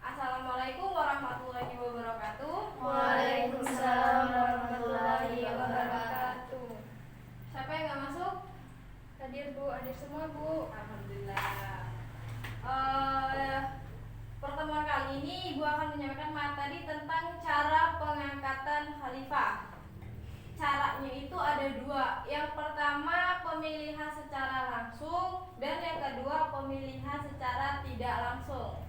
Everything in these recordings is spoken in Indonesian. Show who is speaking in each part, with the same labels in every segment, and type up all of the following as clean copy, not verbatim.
Speaker 1: Assalamualaikum warahmatullahi wabarakatuh.
Speaker 2: Waalaikumsalam warahmatullahi wabarakatuh.
Speaker 1: Siapa yang nggak masuk?
Speaker 2: Hadir Bu, hadir semua Bu.
Speaker 1: Alhamdulillah. Pertemuan kali ini Ibu akan menyampaikan materi tentang cara pengangkatan khalifah. Caranya itu ada dua. Yang pertama pemilihan secara langsung dan yang kedua pemilihan secara tidak langsung.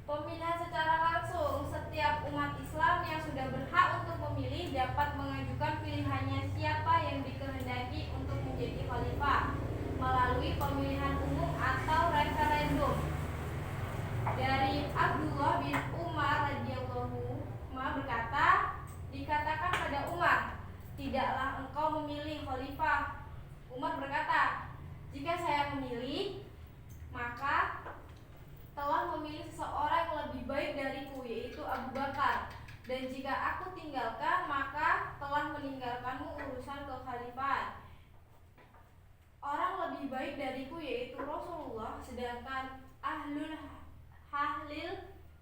Speaker 1: Pemilihan secara langsung, setiap umat Islam yang sudah berhak untuk memilih dapat mengajukan pilihannya siapa yang dikehendaki untuk menjadi khalifah melalui pemilihan umum atau referendum. Dari Abdullah bin Umar radhiyallahu anhu berkata, dikatakan pada Umar, tidaklah engkau memilih khalifah. Umar berkata, jika saya memilih, maka telah memilih seseorang yang lebih baik dariku, yaitu Abu Bakar. Dan jika aku tinggalkan, maka telah meninggalkanmu urusan kekhalifahan. Orang lebih baik dariku yaitu Rasulullah, sedangkan ahlul hahlil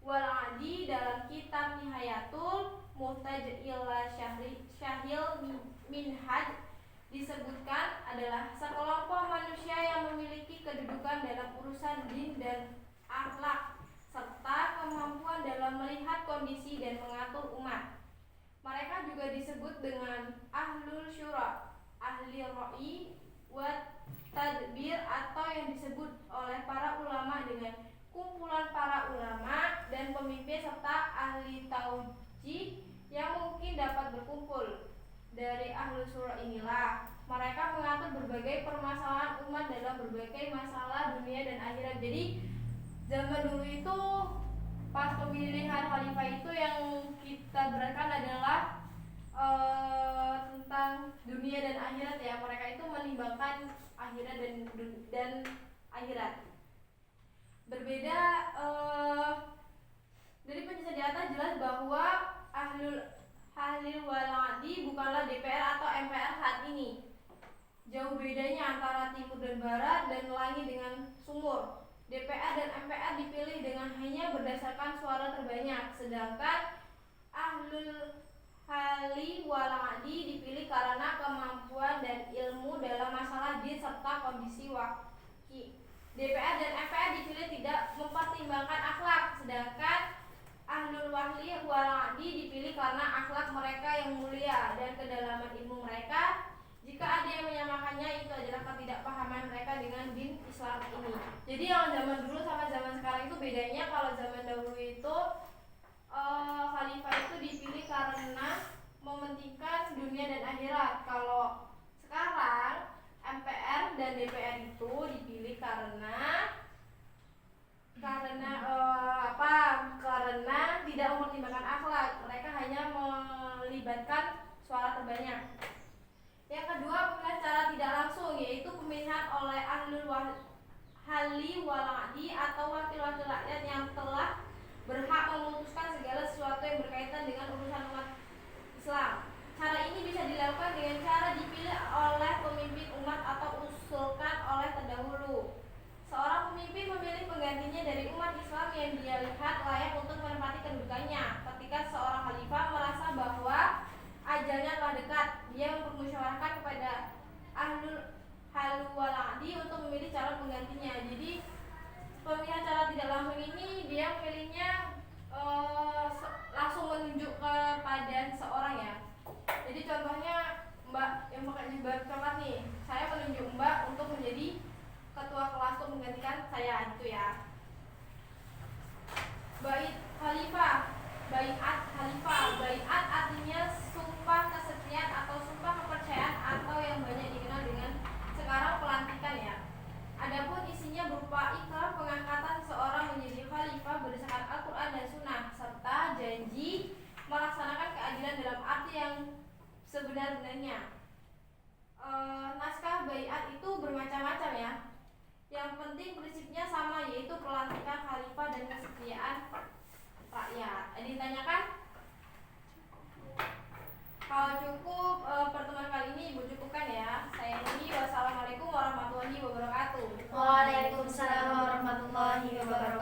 Speaker 1: wal adi dalam kitab Nihayatul Muhtaj ila Syahil Minhaj disebutkan adalah sekelompok manusia yang memiliki kedudukan dalam urusan din dan akhlak serta kemampuan dalam melihat kondisi dan mengatur umat. Mereka juga disebut dengan ahlul syura, ahli ra'i wa tadbir, atau yang disebut oleh para ulama dengan kumpulan para ulama dan pemimpin serta ahli tauhid yang mungkin dapat berkumpul. Dari ahlul syura inilah mereka mengatur berbagai permasalahan umat dalam berbagai masalah dunia dan akhirat. Jadi zaman dulu itu pas pemilihan khalifah itu yang kita beratkan adalah tentang dunia dan akhirat ya. Mereka itu menimbangkan akhirat dan akhirat. Berbeda dari penjelasan di atas jelas bahwa ahlul waladi bukanlah DPR atau MPR saat ini. Jauh bedanya antara timur dan barat dan langit dengan sumur. DPR dan MPR dipilih dengan hanya berdasarkan suara terbanyak, sedangkan ahlul hali waladi dipilih karena kemampuan dan ilmu dalam masalah din serta kondisi wakil. DPR dan MPR dipilih tidak mempertimbangkan akhlak, sedangkan ahlul wahli waladi dipilih karena akhlak mereka yang mulia dan kedalaman ilmu mereka. Jika ada yang menyamakannya, itu adalah ketidakpahaman mereka dengan din Islam ini. Jadi yang zaman dulu sama zaman sekarang itu bedanya, kalau zaman dahulu itu khalifah itu dipilih karena mementingkan dunia dan akhirat. Kalau sekarang MPR dan DPR itu dipilih karena tidak mempertimbangkan akhlak. Mereka hanya melibatkan suara terbanyak. Yang kedua, pemilihan secara tidak langsung, yaitu pemilihan oleh ahlul hali waladi atau wakil-wakil rakyat yang telah berhak memutuskan segala sesuatu yang berkaitan dengan urusan umat Islam. Cara ini bisa dilakukan dengan cara dipilih oleh pemimpin umat atau usulkan oleh terdahulu. Seorang pemimpin memilih penggantinya dari umat Islam yang dia lihat layak untuk menempati kedudukannya. Ketika seorang khalifah merasa bahwa ajalnya telah dekat, dia mempermusyawarahkan kepada ahlul halu waladi untuk memilih calon penggantinya. Jadi pemilihan cara tidak langsung ini dia memilihnya langsung menunjuk kepada seorang ya. Jadi contohnya Mbak yang pakai jilbab coklat nih, saya menunjuk Mbak untuk menjadi ketua kelas untuk menggantikan saya, gitu ya. Bait khalifah, baiat khalifah. Baiat artinya sumpah kesetiaan atau sumpah kepercayaan atau yang banyak dikenal dengan sekarang pelantikan ya. Adapun isinya berupa ikrar pengangkatan seorang menjadi khalifah berdasarkan Al-Quran dan Sunnah serta janji melaksanakan keadilan dalam arti yang sebenar-benarnya. Naskah baiat itu bermacam-macam ya. Yang penting prinsipnya sama, yaitu pelantikan khalifah dan kesetiaan rakyat. Ditanyakan? Kalau cukup pertemuan kali ini Ibu cukupkan ya. Saya Nini, wassalamualaikum warahmatullahi wabarakatuh.
Speaker 2: Waalaikumsalam warahmatullahi